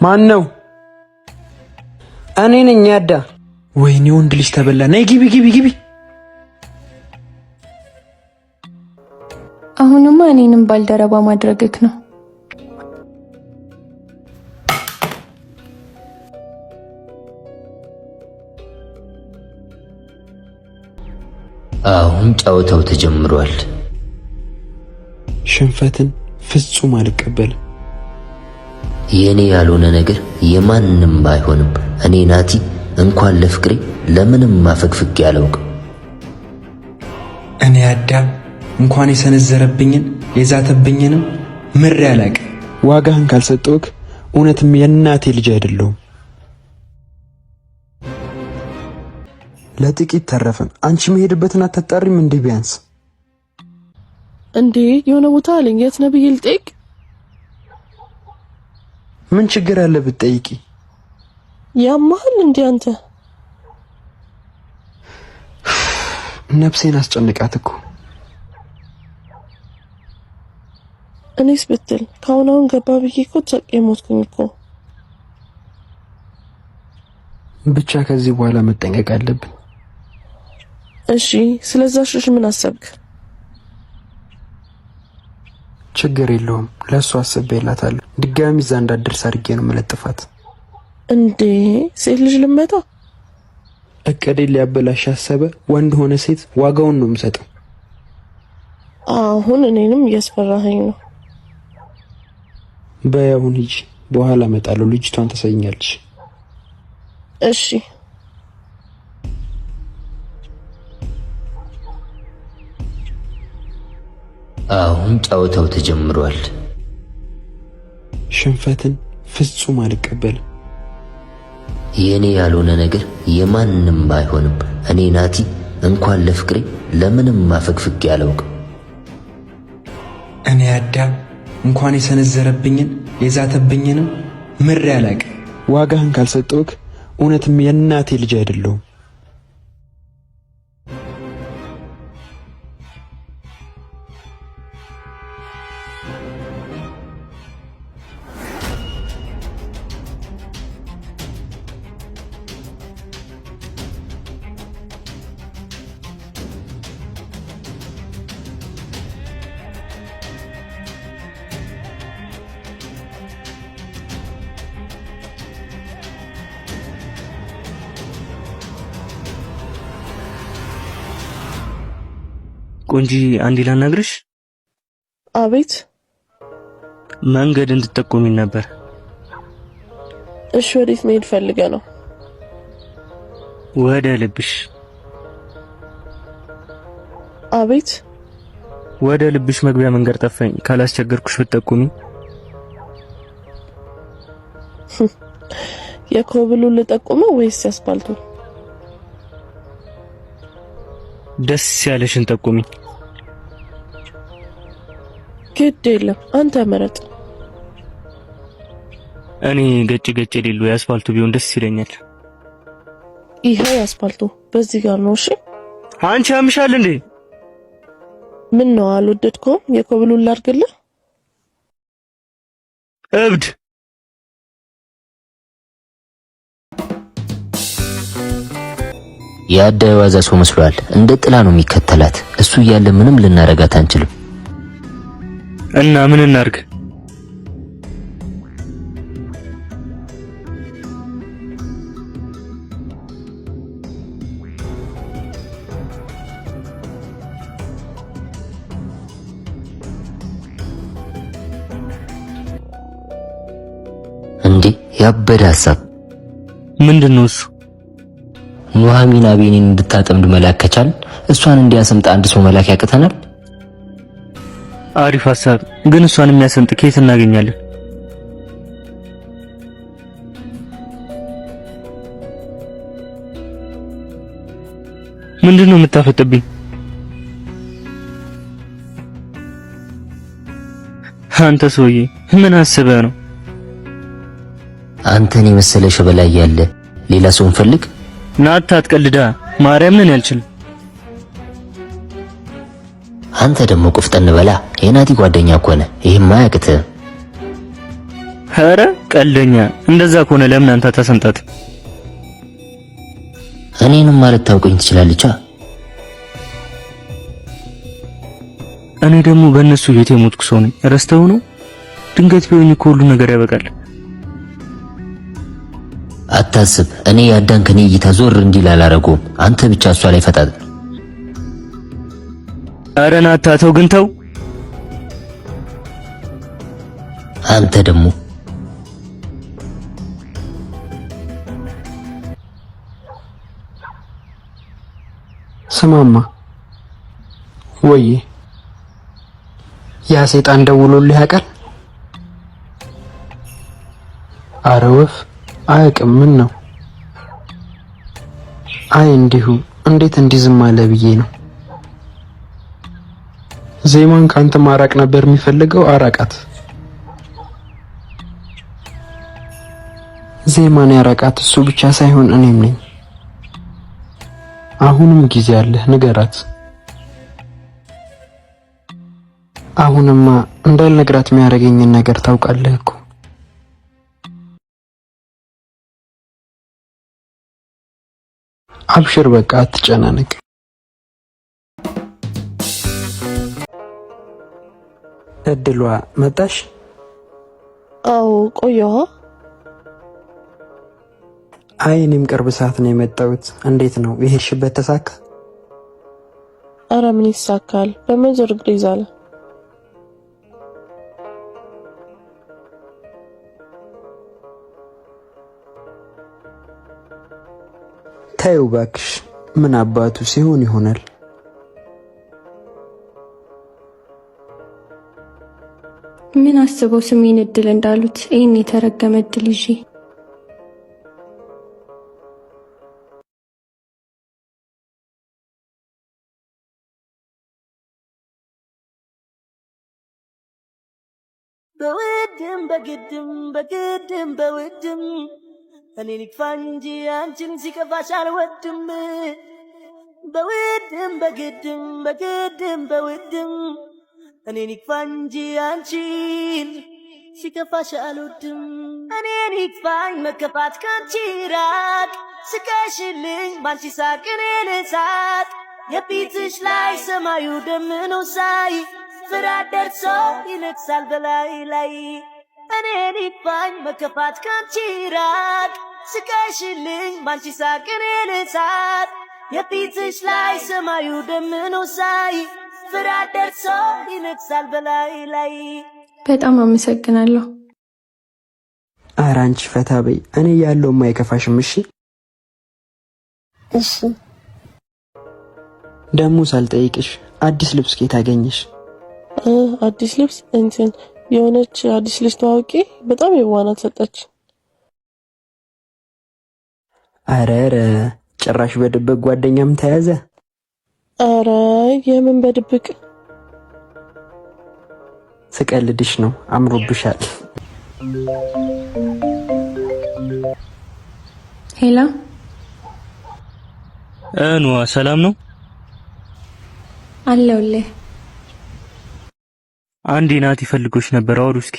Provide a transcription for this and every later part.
ማን ነው? እኔ ነኝ ያዳ። ወይኔ ወንድ ልጅ ተበላ። ነይ ግቢ ግቢ ግቢ። አሁንማ እኔንም ባልደረባ ማድረግክ ነው። አሁን ጨዋታው ተጀምሯል። ሽንፈትን ፍጹም አልቀበልም። የኔ ያልሆነ ነገር የማንንም አይሆንም። እኔ ናቲ እንኳን ለፍቅሬ ለምንም ማፈግፍግ ያለውቅ። እኔ አዳም እንኳን የሰነዘረብኝን የዛተብኝንም ምር ያላቅ። ዋጋህን ካልሰጠውክ እውነትም የእናቴ ልጅ አይደለሁም። ለጥቂት ተረፈን። አንቺ መሄድበትን አታጣሪም እንዴ? ቢያንስ እንዴ የሆነ ቦታ አለኝ። የት ነው ብዬ ልጠይቅ? ምን ችግር አለ ብትጠይቂ? ያማል እንዴ አንተ? ነፍሴን አስጨንቃት እኮ። እኔስ ብትል ካሁን ገባ ብዬ እኮ ሞትኩኝ እኮ። ብቻ ከዚህ በኋላ መጠንቀቅ አለብን። እሺ ስለዛ ሽሽ ምን አሰብክ? ችግር የለውም፣ ለሱ አስቤላታለሁ። ድጋሚ እዛ እንዳትደርስ አድርጌ ነው መለጥፋት። እንዴ ሴት ልጅ ልመታ? እቅዴን ሊያበላሽ ያሰበ ወንድ ሆነ ሴት ዋጋውን ነው የምሰጠው። አሁን እኔንም እያስፈራኸኝ ነው። በያሁን ሂጂ፣ በኋላ እመጣለሁ። ልጅቷን ተሰኛለሽ። እሺ አሁን ጨዋታው ተጀምሯል። ሽንፈትን ፍጹም አልቀበልም። የኔ ያልሆነ ነገር የማንንም አይሆንም። እኔ ናቲ እንኳን ለፍቅሬ ለምንም ማፈግፍግ ያለውቅ። እኔ አዳም እንኳን የሰነዘረብኝን የዛተብኝንም ምር ያላቅ። ዋጋህን ካልሰጠውክ እውነትም የእናቴ ልጅ አይደለሁም። ቆንጂ አንዴ ላናግርሽ። አቤት። መንገድ እንድትጠቁሚኝ ነበር። እሺ ወዴት መሄድ ፈልገ ነው? ወደ ልብሽ። አቤት። ወደ ልብሽ መግቢያ መንገድ ጠፋኝ። ካላስቸገርኩሽ ብትጠቁሚኝ። የኮብሉን ልጠቁመው ወይስ ያስፓልቱ? ደስ ያለሽን ጠቁሚኝ። ግድ የለም አንተ ምረጥ። እኔ ገጭ የሌለው የአስፋልቱ ቢሆን ደስ ይለኛል። ይሄ የአስፋልቱ በዚህ ጋር ነው። እሺ አንቺ አምሻል እንዴ? ምን ነው አልወደድከውም? የኮብሉን ላድርግልህ? እብድ። ያዳይ ዋዛ ሰው መስሏል። እንደ ጥላ ነው የሚከተላት። እሱ እያለ ምንም ልናረጋት አንችልም። እና ምን እናርግ? እንዴ ያበደ ሐሳብ ምንድነው እሱ? ኑሐሚን አቤኔን እንድታጠምድ መላክ ከቻል እሷን እንዲያሰምጥ አንድ ሰው መላክ ያቅተናል? አሪፍ ሐሳብ። ግን እሷን የሚያሰምጥ ከየት እናገኛለን? ምንድነው የምታፈጥብኝ? አንተ ሰውዬ ምን አስበህ ነው? አንተን የመሰለ ሸበላ ያለ ሌላ ሰው እንፈልግ። ናታ አትቀልዳ። ማርያም ነን ያልችል። አንተ ደግሞ ቁፍጠን በላ። የናቲ ጓደኛ እኮ ነህ። ይሄማ ያቅትህ። ኧረ ቀልደኛ። እንደዛ ከሆነ ለምን አንተ ተሰንጣት? እኔንም ማለት ታውቀኝ ትችላለች። እኔ ደግሞ በእነሱ ቤት የሞትኩ ሰው ነኝ። ረስተው ነው? ድንገት ቢሆን እኮ ሁሉ ነገር ያበቃል። አታስብ፣ እኔ ያዳን ከኔ እይታ ዞር እንዲል አላረገውም። አንተ ብቻ እሷ ላይ ፈጣጥ። ኧረ ናታ ተው ግን ተው። አንተ ደግሞ ስማማ ወይ ያ ሰይጣን ደውሎልህ ያውቃል? አረ ወፍ አያውቅም። ምን ነው? አይ እንዲሁ እንዴት እንዲዝም አለ ብዬ ነው። ዜማን ካንተ ማራቅ ነበር የሚፈልገው፣ አራቃት። ዜማን ያራቃት እሱ ብቻ ሳይሆን እኔም ነኝ። አሁንም ጊዜ አለ፣ ንገራት። አሁንማ እንዳልነግራት የሚያደርገኝን ነገር ታውቃለህ እኮ። አብሽር በቃ አትጨናነቅ። እድሏ መጣሽ? አዎ ቆየዋ። አይ እኔም ቅርብ ሰዓት ነው የመጣሁት። እንዴት ነው የሄድሽበት? ተሳካ? አረ ምን ይሳካል፣ በመዞር እግር ይዛለ። ታዩ ባክሽ፣ ምን አባቱ ሲሆን ይሆናል። ምን አስበው ስሜን እድል እንዳሉት ይሄን የተረገመ እድል ይዤ በውድም በግድም በውድም እኔን ይክፋኝ እንጂ አንቺን ሲከፋሽ አልወድም። በውድም በግድም በውድም እኔን ይክፋኝ እንጂ አንቺን ሲከፋሽ አልወድም። እኔን ይክፋኝ መከፋት ካንቺ ራቅ፣ ስቀሽልኝ ባንቺ ሳቅ እኔን ሳቅ። የፊትሽ ላይ ሰማዩ ደምኖ ሳይ ፍርሃት ደርሶ ይነግሳል በላይ ላይ። እኔን ይክፋኝ መከፋት ካንቺ ራቅ፣ ስቀሽልኝ ባንቺ ሳቅ እኔን ሳቅ። የፊትሽ ላይ ሰማዩ ደምኖ ሳይ ፍርሃት ደርሶ ይነግሳል በላይ ላይ። በጣም አመሰግናለሁ። ኧረ አንቺ ፈታ በይ፣ እኔ ያለውማ አይከፋሽም። እሺ እሺ። ደሞ ሳልጠይቅሽ አዲስ ልብስ ከየት አገኘሽ? አዲስ ልብስ እንትን የሆነች አዲስ ልጅ ተዋውቂ በጣም የዋናት ሰጠች። አረ ጭራሽ በድብቅ ጓደኛም ተያዘ። አረ የምን በድብቅ? ስቀልድሽ ነው፣ አምሮብሻል። ሄላ ኑዋ ሰላም ነው? አለሁልህ። አንዴ ናቲ ፈልጎሽ ነበር፣ አውሩ እስኪ።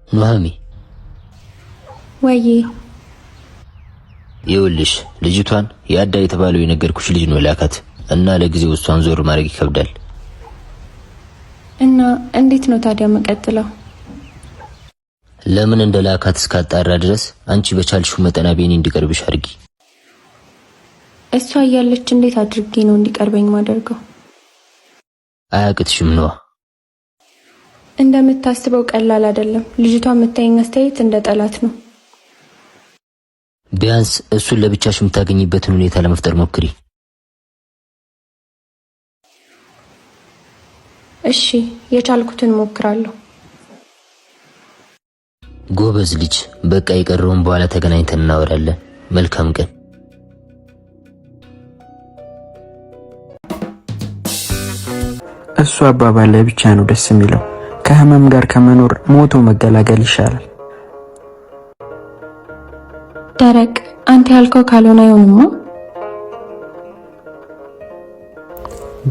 ኑሃሚ ወይ ይኸውልሽ ልጅቷን ያዳ የተባለው የነገርኩሽ ልጅ ነው ላካት እና ለጊዜው እሷን ዞር ማድረግ ይከብዳል። እና እንዴት ነው ታዲያ መቀጥለው? ለምን እንደላካት እስካጣራ ድረስ አንቺ በቻልሽው መጠና ቤኒ እንዲቀርብሽ አድርጊ። እሷ እያለች እንዴት አድርጌ ነው እንዲቀርበኝ ማደርገው? አያቅትሽም ነው። እንደምታስበው ቀላል አይደለም። ልጅቷ የምታየኝ አስተያየት እንደ ጠላት ነው። ቢያንስ እሱን ለብቻሽ የምታገኝበትን ሁኔታ ለመፍጠር ሞክሪ። እሺ የቻልኩትን ሞክራለሁ። ጎበዝ ልጅ። በቃ የቀረውን በኋላ ተገናኝተን እናወራለን። መልካም ቀን። እሱ አባባል ላይ ብቻ ነው ደስ የሚለው። ከህመም ጋር ከመኖር ሞቶ መገላገል ይሻላል። ደረቅ፣ አንተ ያልከው ካልሆነ አይሆንማ።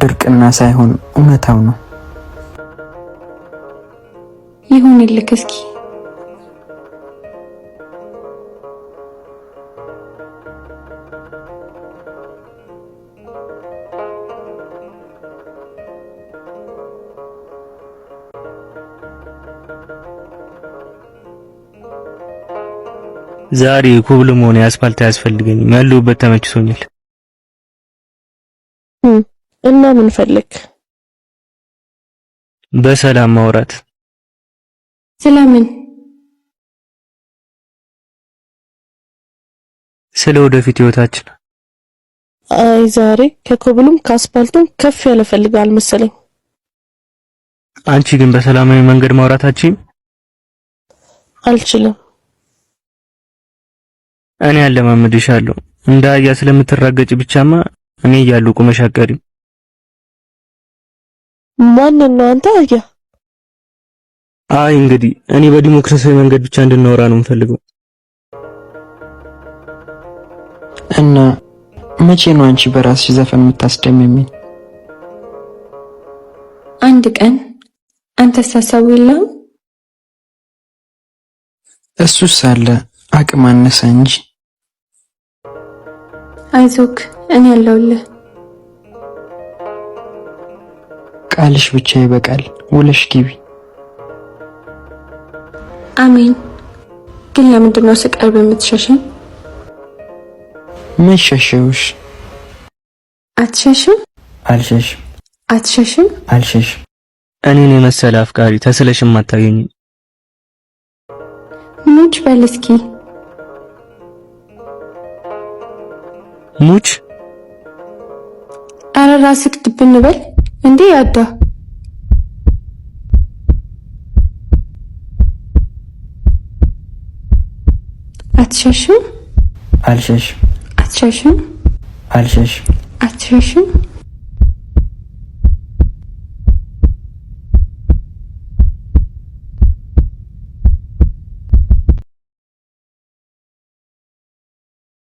ድርቅና ሳይሆን እውነታው ነው። ይሁንልክ እስኪ። ዛሬ ኩብል መሆን አስፋልት አያስፈልገኝም። ያለሁበት ተመችቶኛል። እና ምን ፈልክ? በሰላም ማውራት። ስለምን? ስለ ወደፊት ህይወታችን። አይ ዛሬ ከኩብሉም ከአስፋልቱም ከፍ ያለ ፈልጋል መሰለኝ። አንቺ ግን በሰላማዊ መንገድ ማውራታችን አልችልም። እኔ አለማመድሻለሁ። እንደ አህያ ስለምትራገጭ ብቻማ እኔ እያለሁ ቁመሽ አትቀሪም። ማን ነው አንተ አህያ? አይ እንግዲህ እኔ በዲሞክራሲያዊ መንገድ ብቻ እንድናወራ ነው የምፈልገው። እና መቼ ነው አንቺ በራስሽ ዘፈን የምታስደምሚኝ? አንድ ቀን አንተ ሳሳው የለም። እሱስ አለ አቅም አነሰ እንጂ። አይዞክ እኔ ያለሁልህ። ቃልሽ ብቻ ይበቃል። ውለሽ ግቢ። አሜን። ግን ለምንድን ነው ስቀርብ የምትሸሽኝ? ምን ሸሸውሽ? አትሸሽም? አልሸሽም። አትሸሽም? አልሸሽም። እኔን የመሰለ አፍቃሪ ተስለሽም አታገኝ። ሙች በል እስኪ። ሙች? ኧረ ራስክ ድብን በል እንዴ ያዳ። አትሸሽም? አልሸሽም። አትሸሽም? አልሸሽም። አትሸሽም?